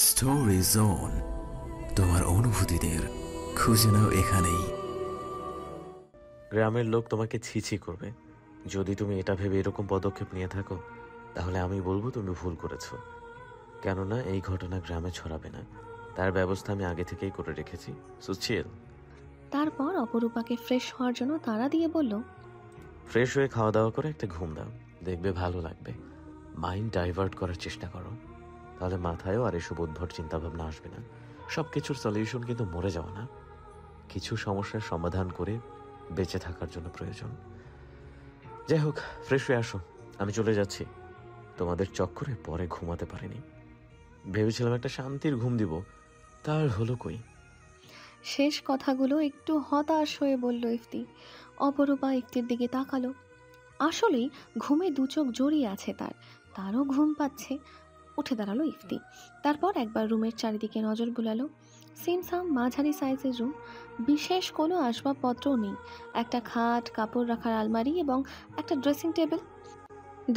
Story zone, তোমার অনুভূতিদের খুঁজে নাও এখানেই। গ্রামের লোক তোমাকে ছিছি করবে যদি তুমি এটা ভেবে এরকম পদক্ষেপ নিয়ে থাকো। তাহলে আমি বলবো তুমি ভুল করেছো, কেননা এই ঘটনা গ্রামে ছড়াবে না। তার ব্যবস্থা আমি আগে থেকেই করে রেখেছি। সুচিল। তারপর অপরূপাকে ফ্রেশ হওয়ার জন্য তাড়া দিয়ে বলল, ফ্রেশ হয়ে খাওয়া দাওয়া করে একটা ঘুম দাও, দেখবে ভালো লাগবে। মাইন্ড ডাইভার্ট করার চেষ্টা করো, তাহলে মাথায়ও আর এসব উদ্ভট চিন্তাভাবনা আসবে না। সব কিছুর সলিউশন কিন্তু মরে যাওয়া না, কিছু সমস্যার সমাধান করে বেঁচে থাকার জন্য প্রয়োজন। যাই হোক, ফ্রেশ হয়ে আসো, আমি চলে যাচ্ছি। তোমাদের চক্করে পরে ঘুমাতে পারিনি, ভেবেছিলাম একটা শান্তির ঘুম দিব, তার হলো কই। শেষ কথাগুলো একটু হতাশ হয়ে বলল ইফতি। অপরূপা ইফতির দিকে তাকালো। আসলেই ঘুমে দু চোখ জড়িয়ে আছে তারও ঘুম পাচ্ছে। উঠে দাঁড়ালো ইফতি। তারপর একবার রুমের চারিদিকে নজর বুলালো। সিমসাম মাঝারি সাইজের রুম, বিশেষ কোনো আসবাবপত্রও নেই। একটা খাট, কাপড় রাখার আলমারি এবং একটা ড্রেসিং টেবিল।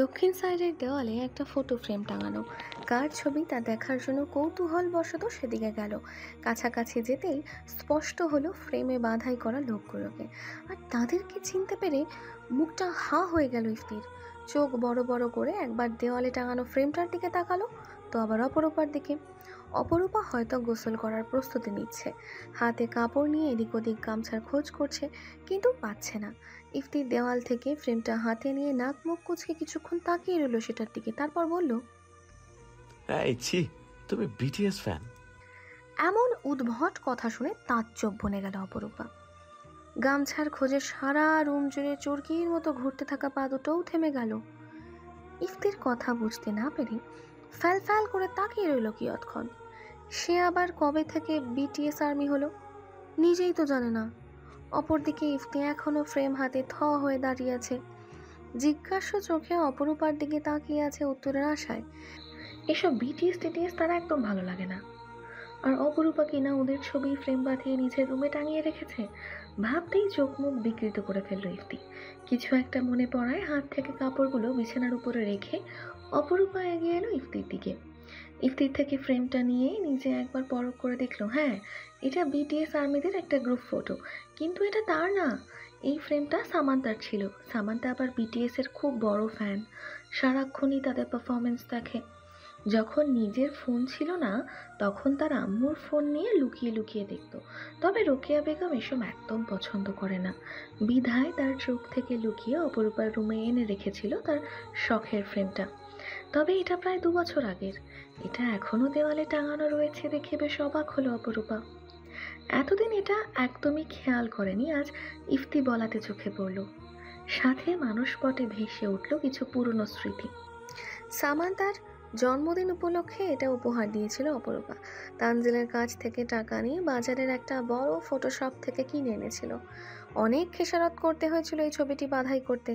দক্ষিণ সাইডের দেওয়ালে একটা ফটো ফ্রেম টাঙানো। কার ছবি তা দেখার জন্য কৌতূহলবশত সেদিকে গেল। কাছাকাছি যেতেই স্পষ্ট হলো ফ্রেমে বাঁধাই করা লোকগুলোকে। আর তাদেরকে চিনতে পেরে মুখটা হাঁ হয়ে গেল ইফতির। চোখ বড় বড় করে একবার দেওয়ালে টাঙানো ফ্রেমটার দিকে তাকালো, তো আবার অপরূপার দিকে। অপরূপা হয়তো গোসল করার প্রস্তুতি নিচ্ছে, হাতে কাপড় নিয়ে এদিক ওদিক গামছার খোঁজ করছে, কিন্তু পাচ্ছে না। ইফতি দেওয়াল থেকে ফ্রেমটা হাতে নিয়ে নাক মুখ কুচকে কিছুক্ষণ তাকিয়ে রইল সেটার দিকে, তারপর বলল, এই ছি, তুমি বিটিএস ফ্যান? এমন উদ্ভট কথা শুনে তাজ্জব বনে গেল অপরূপা। গামছার খোঁজে সারা রুম জুড়ে চরকির মতো ঘুরতে থাকা পা দুটোও থেমে গেল। ইফতির কথা বুঝতে না পেরে ফ্যাল ফ্যাল করে তাকিয়ে রইল কিয়ৎক্ষণ। সে আবার কবে থেকে বিটিএস আর্মি হলো নিজেই তো জানে না। অপরদিকে ইফতি এখনো ফ্রেম হাতে থ হয়ে দাঁড়িয়ে আছে, জিজ্ঞাসা চোখে অপরূপার দিকে তাকিয়ে আছে উত্তরের আশায়। এসব বিটিএস টিটিএস তারা একদম ভালো লাগে না। আর অপরূপা কিনা ওদের ছবি ফ্রেম বাঁধিয়ে নিজের রুমে টাঙিয়ে রেখেছে। ভাবতেই চোখ মুখ বিকৃত করে ফেলল ইফতি। কিছু একটা মনে পড়ায় হাত থেকে কাপড়গুলো বিছানার উপরে রেখে অপরূপা এগিয়ে এলো ইফতির দিকে। ইফতির থেকে ফ্রেমটা নিয়ে নিজে একবার পরখ করে দেখলো, হ্যাঁ, এটা বিটিএস আর্মিদের একটা গ্রুপ ফটো, কিন্তু এটা তার না। এই ফ্রেমটা সামান্তার ছিল। সামান্তা আবার বিটিএস এর খুব বড় ফ্যান, সারাক্ষণই তাদের পারফরমেন্স দেখে। যখন নিজের ফোন ছিল না, তখন তার আম্মুর ফোন নিয়ে লুকিয়ে লুকিয়ে দেখতো। তবে রোকেয়া বেগম এসব একদম পছন্দ করে না, বিধায় তার চোখ থেকে লুকিয়ে অপরূপার রুমে এনে রেখেছিল তার শখের ফ্রেমটা। তবে এটা প্রায় 2 বছর আগের। এটা এখনো দেওয়ালে টাঙানো রয়েছে দেখে বেশ অবাক হলো অপরূপা। এতদিন এটা একদমই খেয়াল করেনি, আজ ইফতি বলাতে চোখে পড়ল। সাথে মানসপটে ভেসে উঠল কিছু পুরনো স্মৃতি। সামান্তার জন্মদিন উপলক্ষে এটা উপহার দিয়েছিল অপরূপা। তানজিলের কাছ থেকে টাকা নিয়ে বাজারের একটা বড় ফটোশপ থেকে কিনে এনেছিল। অনেক খেসারত করতে হয়েছিল এই ছবিটি বাঁধাই করতে।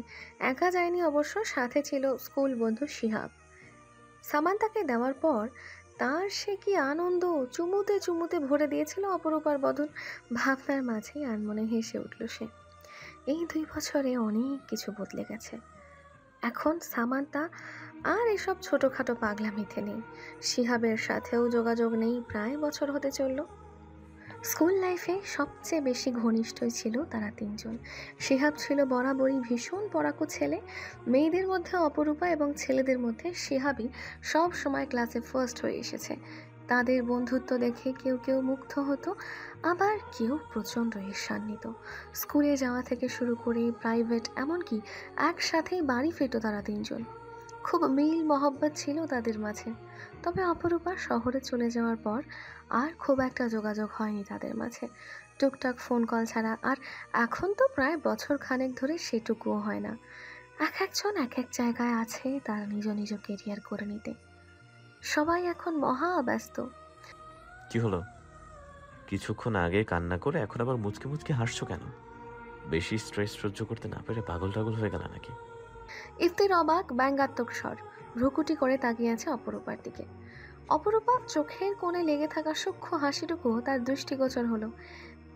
একা যায়নি অবশ্য, সাথে ছিল স্কুল বন্ধু শিহাব। সামান্তাকে দেওয়ার পর তার সে কি আনন্দ, চুমুতে চুমুতে ভরে দিয়েছিল অপরূপার বদন। ভাবনার মাঝেই আনমনে হেসে উঠল সে। এই 2 বছরে অনেক কিছু বদলে গেছে। এখন সামান্তা আর এসব ছোটোখাটো পাগলামিতে নেই। শিহাবের সাথেও যোগাযোগ নেই, প্রায় বছর হতে চলল। স্কুল লাইফে সবচেয়ে বেশি ঘনিষ্ঠই ছিল তারা 3জন। শিহাব ছিল বরাবরই ভীষণ পড়াকু ছেলে। মেয়েদের মধ্যে অপরূপা এবং ছেলেদের মধ্যে শিহাবই সব সময় ক্লাসে ফার্স্ট হয়ে এসেছে। তাদের বন্ধুত্ব দেখে কেউ কেউ মুগ্ধ হতো, আবার কেউ প্রচণ্ড ঈর্ষান্বিত। স্কুলে যাওয়া থেকে শুরু করে প্রাইভেট, এমনকি একসাথেই বাড়ি ফিরত তারা 3জন। খুব মিল মহব্বত ছিল তাদের মাঝে। তবে অপরূপা শহরে চলে যাওয়ার পর আর খুব একটা যোগাযোগ হয়নি তাদের মাঝে, টুকটাক ফোন কল ছাড়া। আর এখন তো প্রায় বছর খানেক ধরে সেটুকুও হয় না। এক একজন এক এক জায়গায় আছে তারা নিজ নিজ কেরিয়ার করে নিতে। সবাই এখন মহা ব্যস্ত। কি হলো? কিছুক্ষণ আগে কান্না করে এখন আবার মুচকে মুচকে হাসছো কেন? বেশি স্ট্রেস সহ্য করতে না পেরে পাগল টাগল হয়ে গেল নাকি? ইফতির অবাক ব্যঙ্গাত্মক স্বর, ভ্রুকুটি করে তাকিয়ে আছে অপরূপার দিকে। অপরূপা চোখের কোণে লেগে থাকা সূক্ষ্ম হাসিটুকু তার দৃষ্টিগোচর হলো,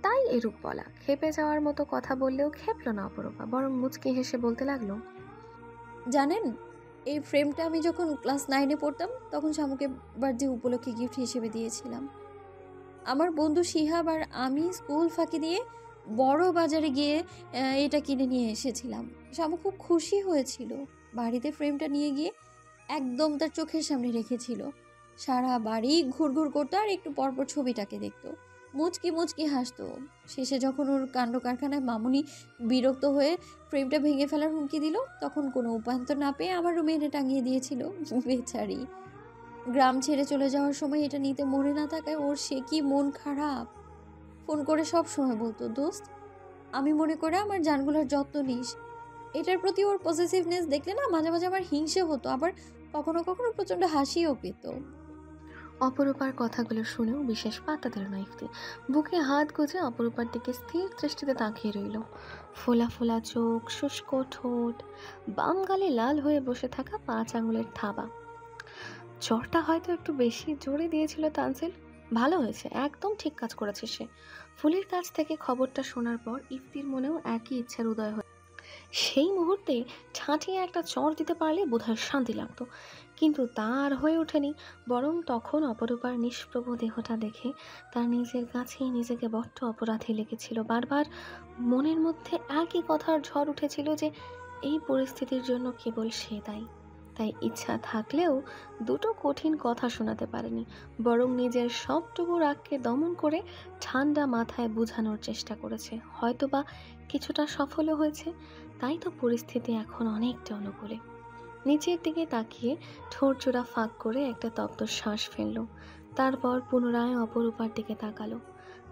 তাই এরূপ বলা। খেপে যাওয়ার মতো কথা বললেও খেপল না অপরূপা, বরং মুচকি হেসে বলতে লাগলো, জানেন, এই ফ্রেমটা আমি যখন ক্লাস 9-এ পড়তাম তখন শামুকে বার্থডে উপলক্ষে গিফট হিসেবে দিয়েছিলাম। আমার বন্ধু শিহাব আর আমি স্কুল ফাঁকি দিয়ে বড় বাজারে গিয়ে এটা কিনে নিয়ে এসেছিলাম। শামু খুব খুশি হয়েছিল। বাড়িতে ফ্রেমটা নিয়ে গিয়ে একদম তার চোখের সামনে রেখেছিল। সারা বাড়ি ঘুরঘুর করতো আর একটু পরপর ছবিটাকে দেখতো। মুচকি মুচকি হাসতো। শেষে যখন ওর কাণ্ড কারখানায় মামুনি বিরক্ত হয়ে ফ্রেমটা ভেঙে ফেলার হুমকি দিল, তখন কোনো উপায়ন্তর না পেয়ে আমার রুমে এনে টাঙিয়ে দিয়েছিল। বেচারি গ্রাম ছেড়ে চলে যাওয়ার সময় এটা নিতে মনে না থাকায় ওর সে কি মন খারাপ। ফোন করে সব সময় বলতো, দোস্ত আমি মনে করে আমার জানগুলোর যত্ন নিস। এটার প্রতি ওর পজিটিভনেস দেখলে না মাঝে মাঝে আমার হিংসে হতো, আবার কখনো কখনো প্রচণ্ড হাসিও পেত। অপরূপার কথাগুলো শুনেও বিশেষ পাত্তা দিল না ইফতি। বুকে হাত গুজে অপরূপার দিকে স্থির দৃষ্টিতে তাকিয়ে রইল। ফোলা ফোলা চোখ, শুষ্ক ঠোঁট, বাম গালে লাল হয়ে বসে থাকা 5 আঙুলের থাবা। চরটা হয়তো একটু বেশি জোরে দিয়েছিল তানজিল। ভালো হয়েছে, একদম ঠিক কাজ করেছে সে। ফুলের কাছ থেকে খবরটা শোনার পর ইফতির মনেও একই ইচ্ছার উদয় হয়। সেই মুহূর্তে ঠাঁটিয়ে একটা চর দিতে পারলে বোধহয় শান্তি লাগতো, কিন্তু তা আর হয়ে ওঠেনি। বরং তখন অপরূপার নিষ্প্রভ দেহটা দেখে তার নিজের কাছেই নিজেকে বড্ড অপরাধী লেগেছিল। বারবার মনের মধ্যে একই কথার ঝড় উঠেছিল যে এই পরিস্থিতির জন্য কেবল সে দায়ী। তাই ইচ্ছা থাকলেও দুটো কঠিন কথা শোনাতে পারেনি, বরং নিজের সবটুকু রাগকে দমন করে ঠান্ডা মাথায় বোঝানোর চেষ্টা করেছে। হয়তোবা কিছুটা সফলও হয়েছে। তাই তো পরিস্থিতি এখন অনেকটা অনুকূলে। নিচের দিকে তাকিয়ে ঠোঁট জোড়া ফাঁক করে একটা তপ্ত শ্বাস ফেলল। তারপর পুনরায় অপরূপার দিকে তাকালো।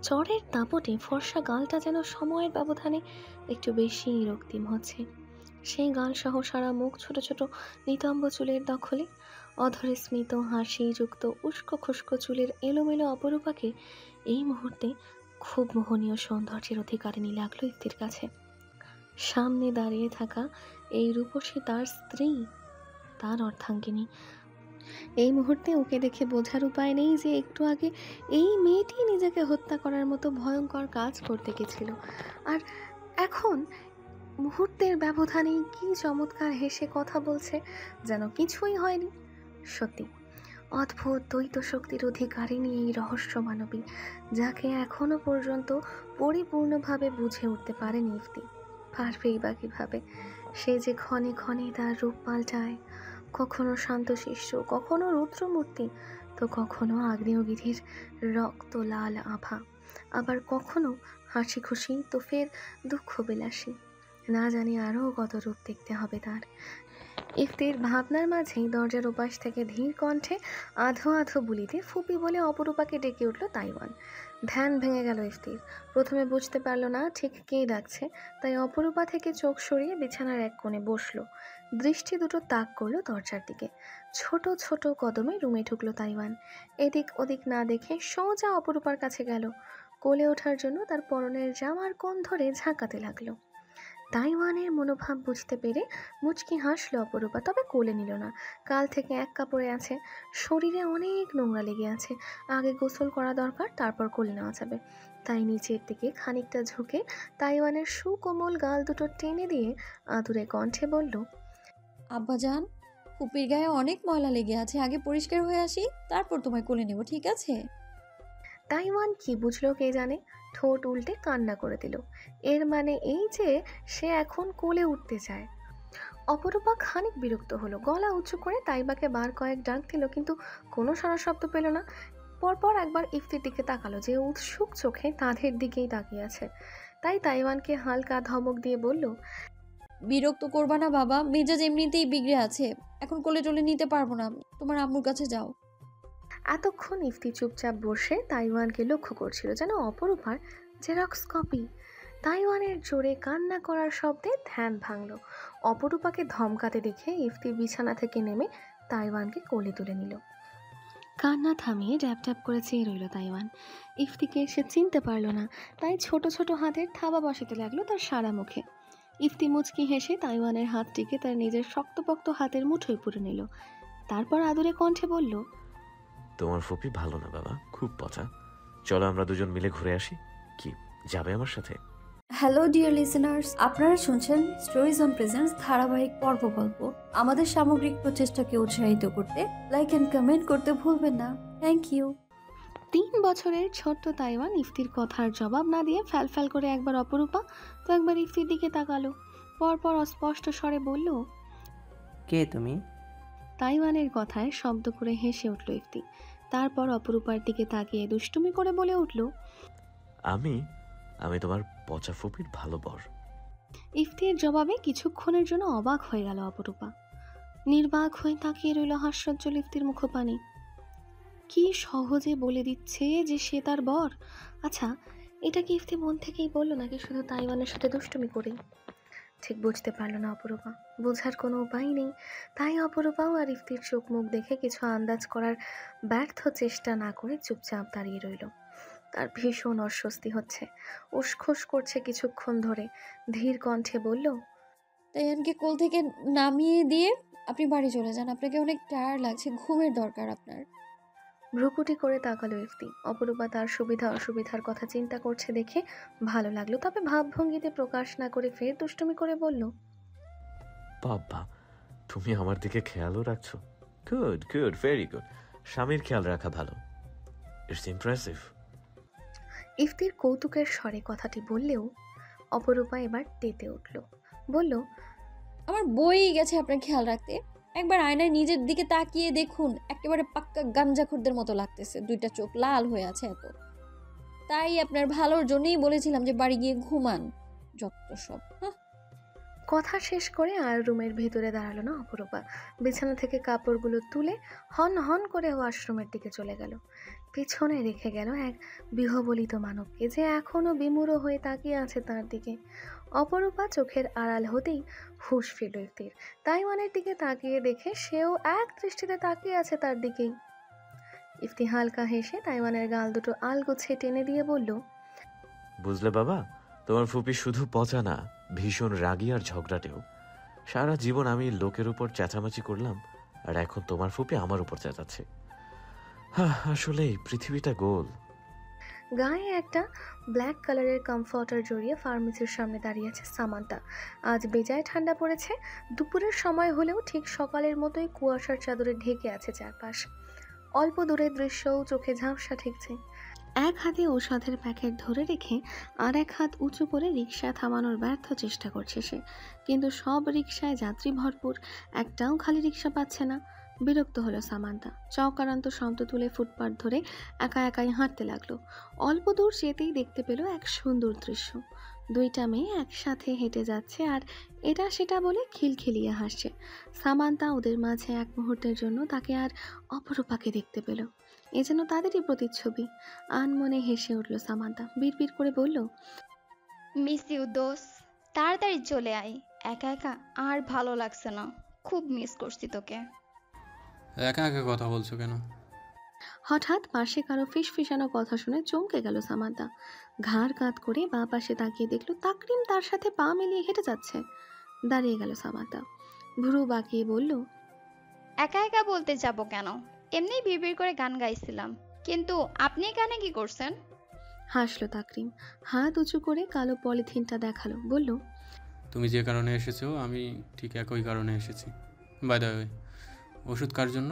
চরের দাপটে ফর্সা গালটা যেন সময়ের ব্যবধানে একটু বেশি রক্তিম হচ্ছে। সেই গাল সহ সারা মুখ ছোট ছোট নিতম্ব চুলের দখলে। অধরে স্মিত হাসি যুক্ত উস্কো খুস্কো চুলের এলোমেলো অপরূপাকে এই মুহূর্তে খুব মোহনীয় সৌন্দর্যের অধিকারিণী লাগলো ইফতির কাছে। সামনে দাঁড়িয়ে থাকা এই রূপসী তার স্ত্রী, তার অর্ধাঙ্গিনী। এই মুহূর্তে ওকে দেখে বোঝার উপায় নেই যে একটু আগে এই মেয়েটি নিজেকে হত্যা করার মতো ভয়ঙ্কর কাজ করতে গেছিল, আর এখন মুহূর্তের ব্যবধানেই কি চমৎকার হেসে কথা বলছে, যেন কিছুই হয়নি। সত্যি অদ্ভুত দ্বৈত শক্তির অধিকারিণী এই রহস্য মানবী, যাকে এখনো পর্যন্ত পরিপূর্ণভাবে বুঝে উঠতে পারেনি ইফতি। পারবেই বা কিভাবে? সে যে ক্ষণে ক্ষণে তার রূপ পাল্টায়, কখনো শান্তশিষ্য, কখনো রুদ্রমূর্তি, তো কখনো আগ্নেয়গিরির রক্ত লাল আভা, আবার কখনো হাসি খুশি, তো ফের দুঃখ বিলাসী। না জানি আরও কত রূপ দেখতে হবে তার। ইফতির ভাবনার মাঝেই দরজার ওপাশ থেকে ধীর কণ্ঠে আধো আধো বলিতে ফুপি বলে অপরূপাকে ডেকে উঠল তাইওয়ান। ধ্যান ভেঙে গেল ইফতির। প্রথমে বুঝতে পারল না ঠিক কে ডাকছে, তাই অপরূপা থেকে চোখ সরিয়ে বিছানার এক কোণে বসলো। দৃষ্টি দুটো তাক করলো দরজার দিকে। ছোট ছোট কদমে রুমে ঢুকলো তাইওয়ান। এদিক ওদিক না দেখে সোজা অপরূপার কাছে গেল। কোলে ওঠার জন্য তার পরনের জামার কোণ ধরে ঝাঁকাতে লাগলো। তাইওয়ানের মনোভাব বুঝতে পেরে মুচকি হাসল অপরূপা, তবে কোলে নিল না। কাল থেকে এক কাপড়ে আছে, শরীরে অনেক নোংরা লেগে আছে। আগে গোসল করা দরকার, তারপর কোলে নেওয়া যাবে। তাই নিচের দিকে খানিকটা ঝুঁকে তাইওয়ানের সুকোমল গাল দুটো টেনে দিয়ে আদুরে কণ্ঠে বলল, আব্বাজান, ফুপির গায়ে অনেক ময়লা লেগে আছে, আগে পরিষ্কার হয়ে আসি, তারপর তোমায় কোলে নেব, ঠিক আছে? তাইওয়ান কি বুঝলো কে জানে, ঠোঁট উল্টে কান্না করে দিল। এর মানে এই যে সে এখন কোলে উঠতে চায়। অপরূপা খানিক বিরক্ত হলো, গলা উঁচু করে তাইবাকে বার কয়েক ডাক দিল, কিন্তু কোনো সাড়া শব্দ পেল না। পরপর একবার ইফতির দিকে তাকালো, যে উৎসুক চোখে তাদের দিকেই তাকিয়ে আছে। তাই তাইওয়ানকে হালকা ধমক দিয়ে বলল, বিরক্ত করবা না বাবা, মেজাজ এমনিতেই বিগড়ে আছে, এখন কোলে টোলে নিতে পারবো না, তোমার আম্মুর কাছে যাও। এতক্ষণ ইফতি চুপচাপ বসে তাইওয়ানকে লক্ষ্য করছিল, যেন অপরূপার জেরক্স কপি। তাইওয়ানের জোরে কান্না করার শব্দে ধ্যান ভাঙল। অপরূপাকে ধমকাতে দেখে ইফতি বিছানা থেকে নেমে তাইওয়ানকে কোলে তুলে নিল। কান্না থামিয়ে ড্যাপ ড্যাপ করে চেয়ে রইল তাইওয়ান। ইফতিকে সে চিনতে পারল না, তাই ছোট ছোট হাতের থাবা বসাতে লাগলো তার সারা মুখে। ইফতি মুচকি হেসে তাইওয়ানের হাতটিকে তার নিজের শক্তপোক্ত হাতের মুঠোয় পুরে নিল। তারপর আদুরে কণ্ঠে বলল, তোমার ফুপি ভালো না বাবা, খুব পচা। চলো আমরা দুজন মিলে ঘুরে আসি। কি যাবে আমার সাথে? হ্যালো ডিয়ার লিসেনার্স, আপনারা শুনছেন স্টোরিজ অন প্রেজেন্স ধারাবাহিক পর্ব গল্প। আমাদের সামগ্রিক প্রচেষ্টাকে উৎসাহিত করতে লাইক অ্যান্ড কমেন্ট করতে ভুলবেন না। Thank you. 3 বছরের ছোট্ট তাইওয়ান ইফতির কথার জবাব না দিয়ে ফ্যালফ্যাল করে একবার অপরূপা তো একবার ইফতির দিকে তাকালো। পরপর অস্পষ্ট স্বরে বলল, কে তুমি? তাইওয়ানের কথায় শব্দ করে হেসে উঠল ইফতি। তারপর অপরূপার দিকে তাকিয়ে দুষ্টুমি করে বলে উঠল, আমি আমি তোমার পচা ফুপির ভালো বর। ইফতির জবাবে কিছুক্ষণের জন্য অবাক হয়ে গেল অপরূপা। নির্বাক হয়ে তাকিয়ে রইল হাস্যোজ্জ্বল ইফতির মুখপানে। কি সহজে বলে দিচ্ছে যে সে তার বর। আচ্ছা, এটা কি ইফতি মন থেকেই বললো নাকি শুধু তাইওয়ানের সাথে দুষ্টুমি করেই? ঠিক বুঝতে পারল না অপরূপা। বোঝার কোনো উপায় নেই, তাই অপরূপাও আর ইফতির চোখ মুখ দেখে কিছু আন্দাজ করার ব্যর্থ চেষ্টা না করে চুপচাপ দাঁড়িয়ে রইল। তার ভীষণ অস্বস্তি হচ্ছে, উসখুস করছে কিছুক্ষণ ধরে। ধীর কণ্ঠে বলল, তাইয়ানকে কোল থেকে নামিয়ে দিয়ে আপনি বাড়ি চলে যান, আপনাকে অনেক টায়ার্ড লাগছে, ঘুমের দরকার আপনার। ভ্রুকুটি করে তাকালো ইফতি। অপরূপা তার সুবিধা অসুবিধার কথা চিন্তা করছে দেখে ভালো লাগলো, তবে ভাবভঙ্গিতে প্রকাশ না করে ফের দুষ্টুমি করে বলল, বাবা, তুমি আমার দিকে খেয়ালও রাখছো। Good good, very good. স্বামীর খেয়াল রাখা ভালো। It's impressive. ইফতির কৌতুকের স্বরে কথাটি বললেও অপরূপা এবার তেতে উঠল। বলল, আমার বই গেছে আপনার খেয়াল রাখতে। একবার আয়নায় নিজের দিকে তাকিয়ে দেখুন, একেবারে পাক্কা গাঞ্জাখোরদের মতো লাগতেছে, দুইটা চোখ লাল হয়ে আছে এত। তাই আপনার ভালোর জন্যই বলেছিলাম যে বাড়ি গিয়ে ঘুমান, যত সব। কথা শেষ করে আর রুমের ভেতরে দাঁড়ালো না অপরূপা। বিছানা থেকে কাপড়গুলো তুলে হন হন করে ওয়াশরুমের দিকে চলে গেল। পিছনে রেখে গেল এক বিহবলিত মানবকে, যে এখনো বিমূঢ় হয়ে তাকিয়ে আছে তার দিকে। অপরূপা চোখের আড়াল হতেই হুঁশ ফিরল ইফতির। তাইওয়ানের দিকে তাকিয়ে দেখে সেও এক দৃষ্টিতে তাকিয়ে আছে তার দিকেই। ইফতি হালকা হেসে তাইওয়ানের গাল দুটো আলগোছে টেনে দিয়ে বলল, বুঝলে বাবা, তোমার ফুপি শুধু পচা না, ভীষণ রাগী আর ঝগড়াটেও। সারা জীবন আমি লোকের উপর চেঁচামেচি করলাম, আর এখন তোমার ফুপি আমার উপর চেঁচাচ্ছে। আসলে পৃথিবীটা গোল। গায়ে একটা ব্ল্যাক কালারের কমফর্টার জড়িয়ে ফার্মেসির সামনে দাঁড়িয়ে আছে সামান্তা। আজ বেজায় ঠান্ডা পড়েছে। দুপুরের সময় হলেও ঠিক সকালের মতোই কুয়াশার চাদরে ঢেকে আছে চারপাশ। অল্প দূরের দৃশ্যও চোখে ঝাপসা ঠেকছে। এক হাতে ঔষধের প্যাকেট ধরে রেখে আর এক হাত উঁচু করে রিকশা থামানোর ব্যর্থ চেষ্টা করছে সে, কিন্তু সব রিকশায় যাত্রী ভরপুর, একটাও খালি রিকশা পাচ্ছে না। বিরক্ত হলো সামান্তা। চৌকারান্ত শব্দ তুলে ফুটপাত ধরে একা একাই হাঁটতে লাগলো। অল্প দূর যেতেই দেখতে পেল এক সুন্দর দৃশ্য। দুইটা মেয়ে একসাথে হেঁটে যাচ্ছে আর এটা সেটা বলে খিলখিলিয়ে হাসছে। সামান্তা ওদের মাঝে এক মুহূর্তের জন্য তাকে আর অপরূপাকে দেখতে পেল। এ যেন তাদেরই প্রতিচ্ছবি। আনমনে হেসে উঠল সামান্তা, বিড়বিড় করে বলল, মিস ইউ দোস, তাড়াতাড়ি চলে আয়। একা একা আর ভালো লাগছে না, খুব মিস করছি তোকে। একা একা কথা বলছো কেন? হঠাৎ পাশে কারো ফিসফিসানো কথা শুনে চমকে গেল সামান্তা। ঘাড় কাত করে বাঁ পাশে তাকিয়ে দেখল তাকরিম তার সাথে পা মিলিয়ে হেঁটে যাচ্ছে। দাঁড়িয়ে গেল সামান্তা, ভ্রু বাঁকিয়ে বলল, একা একা বলতে যাব কেন, এমনি বিড়বিড় করে গান গাইছিলাম। কিন্তু আপনি এখানে কি করছেন? হাসলো তাকরিম, হাত উঁচু করে কালো পলিথিনটা দেখালো, বলল, তুমি যে কারণে এসেছো আমি ঠিক একই কারণে এসেছি। বাই দ্য ওয়ে, ওষুধ কার জন্য?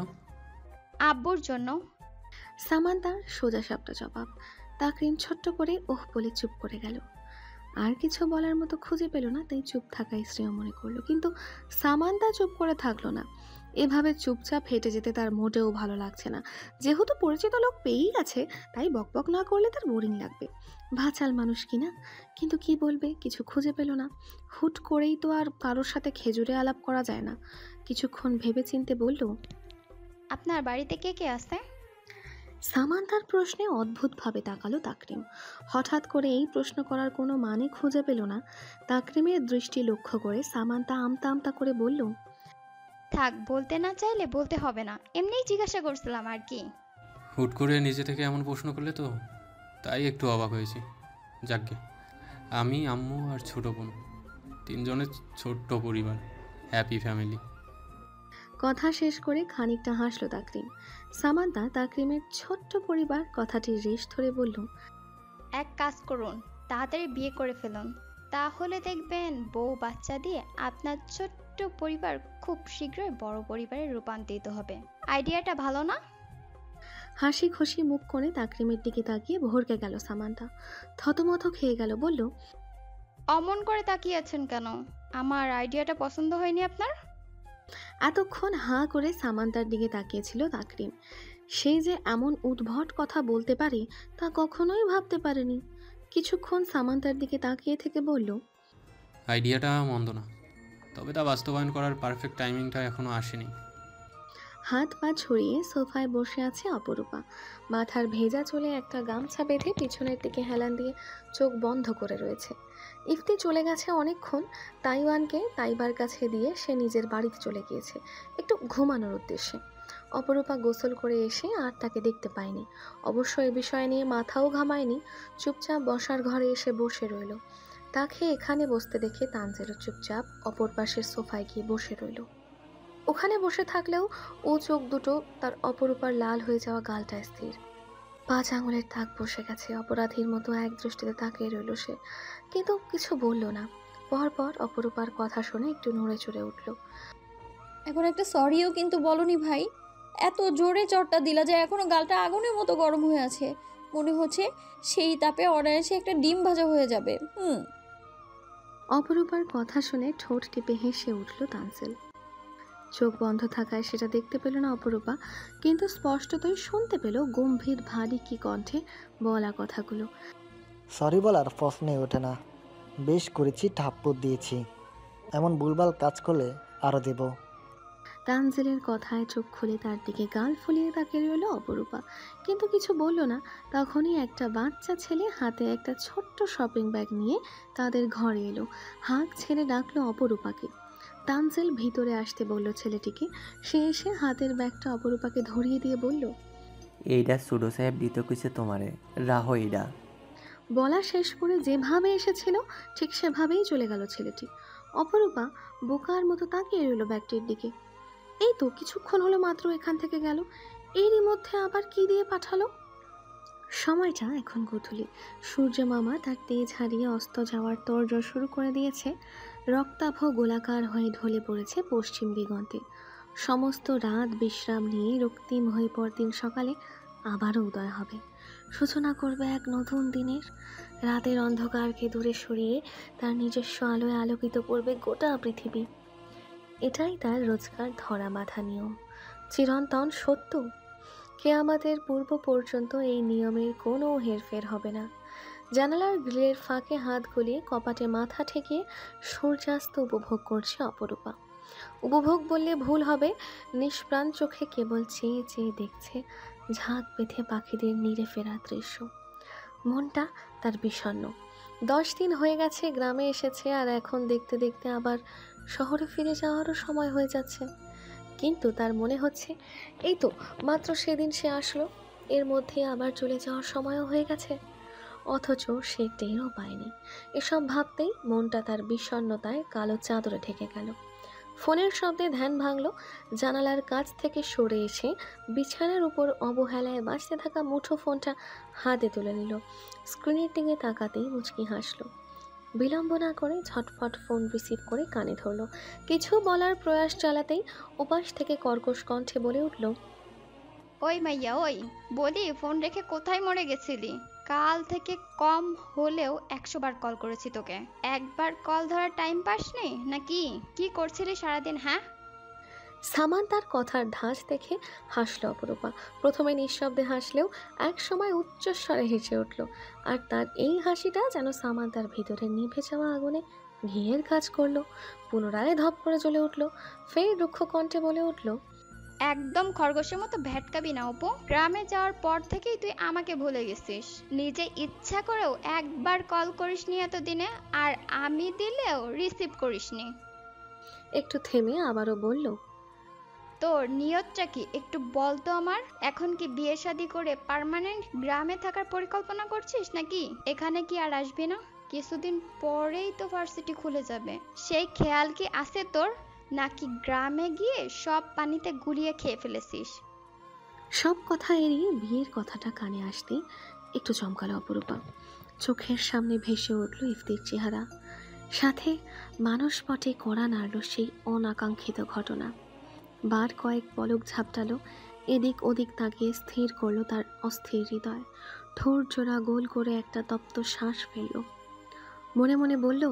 আব্বুর জন্য। সামান্তার সোজা সাপটা জবাব। তাকরিম ছোট্ট করে ওহ বলে চুপ করে গেল। আর কিছু বলার মতো খুঁজে পেল না, তাই চুপ থাকাই শ্রেয় মনে করলো। কিন্তু সামান্তা চুপ করে থাকলো না। এভাবে চুপচাপ হেঁটে যেতে তার মোটেও ভালো লাগছে না। যেহেতু পরিচিত লোক পেয়েই গেছে, তাই বকবক না করলে তার বোরিং লাগবে। ভাচাল মানুষ কিনা, কিন্তু কি বলবে কিছু খুঁজে পেল না। হুট করেই তো আর কারোর সাথে খেজুরে আলাপ করা যায় না। কিছুক্ষণ ভেবে চিনতে বলল, আপনার বাড়িতে কে কে আছে? সামান্তার প্রশ্নে অদ্ভুতভাবে তাকালো তাকরিম। হঠাৎ করে এই প্রশ্ন করার কোনো মানে খুঁজে পেল না। তাকরিমের দৃষ্টি লক্ষ্য করে সামান্তা আমতা আমতা করে বলল, থাক, বলতে না চাইলে বলতে হবে না, এমনিই জিজ্ঞাসা করছিলাম আর কি। হুট করে নিজে থেকে এমন প্রশ্ন করলে তো তাই একটু অবাক হয়েছি। যাকগে, আমি, আম্মু আর ছোট বোন, তিনজনের ছোট্ট পরিবার, হ্যাপি ফ্যামিলি। কথা শেষ করে খানিকটা হাসলো তাকরিম। সামান্তা তাকরিমের ছোট্ট পরিবার কথাটির রেশ ধরে বলল, এক কাজ করুন, তাড়াতাড়ি বিয়ে করে ফেলুন, তাহলে দেখবেন বউ বাচ্চা দিয়ে আপনার ছোট্ট পরিবার খুব শীঘ্রই বড় পরিবারে রূপান্তরিত হবে। আইডিয়াটা ভালো না? হাসি খুশি মুখ করে তাকরিমের দিকে তাকিয়ে ভরকে গেল সামান্তা। থতমত খেয়ে গেল, বলল, অমন করে তাকিয়ে আছেন কেন? আমার আইডিয়াটা পছন্দ হয়নি আপনার? এতক্ষণ হাঁ করে সামান্তার দিকে তাকিয়েছিল তাকরিম। সে যে এমন উদ্ভট কথা বলতে পারে তা কখনোই ভাবতে পারেনি। কিছুক্ষণ সামান্তার দিকে তাকিয়ে থেকে বলল, আইডিয়াটা মন্দ না, তবে তা বাস্তবায়ন করার পারফেক্ট টাইমিংটা এখনও আসেনি। হাত পা ছড়িয়ে সোফায় বসে আছে অপরূপা। মাথার ভেজা চুলে একটা গামছা বেঁধে পিছনের দিকে হেলান দিয়ে চোখ বন্ধ করে রয়েছে। ইফতি চলে গেছে অনেকক্ষণ। তাইওয়ানকে তাইবার কাছে দিয়ে সে নিজের বাড়িতে চলে গিয়েছে একটু ঘুমানোর উদ্দেশ্যে। অপরূপা গোসল করে এসে আর তাকে দেখতে পায়নি। অবশ্য এ বিষয় নিয়ে মাথাও ঘামায়নি। চুপচাপ বসার ঘরে এসে বসে রইল। তাকে এখানে বসতে দেখে তানজিলও চুপচাপ অপর পাশের সোফায় গিয়ে বসে রইল। ওখানে বসে থাকলেও ও চোখ দুটো তার অপরূপার লাল হয়ে যাওয়া গালটা স্থির। 5 আঙুলের দাগ বসে গেছে। অপরাধীর মতো এক দৃষ্টিতে তাকিয়ে রইল সে, কিন্তু কিছু বলল না। পরপর অপরূপার কথা শুনে একটু নড়ে চড়ে উঠল। এখন একটা সরিও কিন্তু বলনি ভাই। এত জোরে চটটা দিলা যে এখনো গালটা আগুনের মতো গরম হয়ে আছে। মনে হচ্ছে সেই তাপে অনায়াসে একটা ডিম ভাজা হয়ে যাবে। অপরূপার কথা শুনে ঠোঁট টিপে হেসে উঠল তানজিল। চোখ বন্ধ থাকায় সেটা দেখতে পেল না অপরূপা, কিন্তু স্পষ্টতই শুনতে পেল গম্ভীর ভারী কি কণ্ঠে বলা কথাগুলো। সরি বলার প্রশ্নই ওঠে না। বেশ করেছি, ঠাপ্পর দিয়েছি। এমন ভুলভাল কাজ করলে আরও দেব। তানজিলের কথায় চোখ খুলে তার দিকে গাল ফুলিয়ে তাকিয়ে রইল অপরূপা, কিন্তু কিছু বলল না। তখনই একটা বাচ্চা ছেলে হাতে একটা ছোট্ট শপিং ব্যাগ নিয়ে তাদের ঘরে এলো। হাঁক ছেড়ে ডাকলো অপরূপাকে। তানজিল ভিতরে আসতে বলল ছেলেটিকে। সে এসে হাতের ব্যাগটা অপরূপাকে ধরিয়ে দিয়ে বলল, এইটা সুডো সাহেব দিত কিছু তোমারে, রাহো এইটা। বলা শেষ করে যেভাবে এসেছিল ঠিক সেভাবেই চলে গেল ছেলেটি। অপরূপা বোকার মতো তাকিয়ে রইল ব্যাগটির দিকে। এই তো কিছুক্ষণ হলো মাত্র এখান থেকে গেল, এরই মধ্যে আবার কি দিয়ে পাঠালো? সময়টা এখন গোধূলি। সূর্য মামা তার তেজ হারিয়ে অস্ত যাওয়ার তোড়জোড় শুরু করে দিয়েছে। রক্তাভ গোলাকার হয়ে ঢলে পড়েছে পশ্চিম দিগন্তে। সমস্ত রাত বিশ্রাম নিয়ে রক্তিম হয়ে পরদিন সকালে আবারও উদয় হবে। সূচনা করবে এক নতুন দিনের। রাতের অন্ধকারকে দূরে সরিয়ে তার নিজস্ব আলোয় আলোকিত করবে গোটা পৃথিবী। এটাই তার রোজকার ধরা বাঁধা নিয়ম, চিরন্তন সত্য। কেয়ামতের পূর্ব পর্যন্ত এই নিয়মের কোনো হেরফের হবে না। জানালার গ্রিলের ফাঁকে হাত গলিয়ে কপাটে মাথা ঠেকিয়ে সূর্যাস্ত উপভোগ করছে অপরূপা। উপভোগ বললে ভুল হবে, নিষ্প্রাণ চোখে কেবল চেয়ে চেয়ে দেখছে ঝাঁক বেঁধে পাখিদের নিড়ে ফেরা দৃশ্য। মনটা তার বিষণ্ণ। 10 দিন হয়ে গেছে গ্রামে এসেছে, আর এখন দেখতে দেখতে আবার শহরে ফিরে যাওয়ারও সময় হয়ে যাচ্ছে। কিন্তু তার মনে হচ্ছে এই তো মাত্র সেদিন সে আসলো, এর মধ্যে আবার চলে যাওয়ার সময়ও হয়ে গেছে। অথচ সে টেরও পায়নি। এসব ভাবতেই মনটা তার বিষণ্ণতায় কালো চাদরে ঢেকে গেল। ফোনের শব্দে ধ্যান ভাঙল। জানালার কাছ থেকে সরে এসে বিছানার উপর অবহেলায় বাঁচতে থাকা মুঠো ফোনটা হাতে তুলে নিল। স্ক্রিনের দিকে তাকাতেই মুচকি হাসল। বিলম্ব না করে ঝটফট ফোন রিসিভ করে কানে ধরল। কিছু বলার প্রয়াস চালাতেই ওপাশ থেকে কর্কশ কণ্ঠে বলে উঠল, ওই মাইয়া ওই, বলি ফোন রেখে কোথায় মরে গেছিলি? কাল থেকে কম হলেও 100 বার কল করেছি তোকে, একবার কল ধরার টাইম পাসনি নাকি? কি করছিলি সারাদিন? হ্যাঁ। সামান্তার কথার ধাঁচ দেখে হাসল অপরূপা। প্রথমে নিঃশব্দে হাসলেও এক সময় উচ্চস্বরে হেসে উঠল। আর তার এই হাসিটা যেন সামান্তার ভিতরে নিভে যাওয়া আগুনে ঘিয়ের কাজ করলো। পুনরায় ধপ করে জ্বলে উঠল। ফের রুক্ষ কণ্ঠে বলে উঠল, একদম খরগোশের মতো ভ্যাটকাবি না অপু। গ্রামে যাওয়ার পর থেকেই তুই আমাকে ভুলে গেছিস। নিজে ইচ্ছা করেও একবার কল করিসনি এতদিনে, আর আমি দিলেও রিসিভ করিসনি। একটু থেমে আবারও বলল, তোর নিয়তটা কি একটু বল তো আমার। এখন কি বিয়ে শাদী করে পার্মানেন্ট গ্রামে থাকার পরিকল্পনা করছিস নাকি? এখানে কি আর আসবি না? কিছুদিন পরেই তো ভার্সিটি খুলে যাবে, সেই খেয়াল কি আছে তোর? নাকি গ্রামে গিয়ে সব পানিতে গুলিয়ে খেয়ে ফেলেছিস? সব কথা এড়িয়ে বিয়ের কথাটা কানে আসতেই একটু চমকালো অপরূপা। চোখের সামনে ভেসে উঠল ইফতির চেহারা, সাথে মানসপটে কড়া নাড়ল সেই অনাকাঙ্ক্ষিত ঘটনা। বার কয়েক পলক ঝাপটালো, এদিক ওদিক তাকিয়ে স্থির করলো তার অস্থির হৃদয়। ঠোঁট জোড়া গোল করে একটা তপ্ত শ্বাস ফেলল, মনে মনে বলল,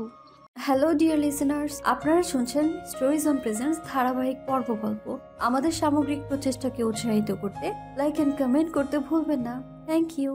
হ্যালো ডিয়ার লিসেনার্স, আপনারা শুনছেন স্টোরিজ অন প্রেজেন্স ধারাবাহিক পর্ব গল্প। আমাদের সামগ্রিক প্রচেষ্টাকে উৎসাহিত করতে লাইক অ্যান্ড কমেন্ট করতে ভুলবেন না। Thank you.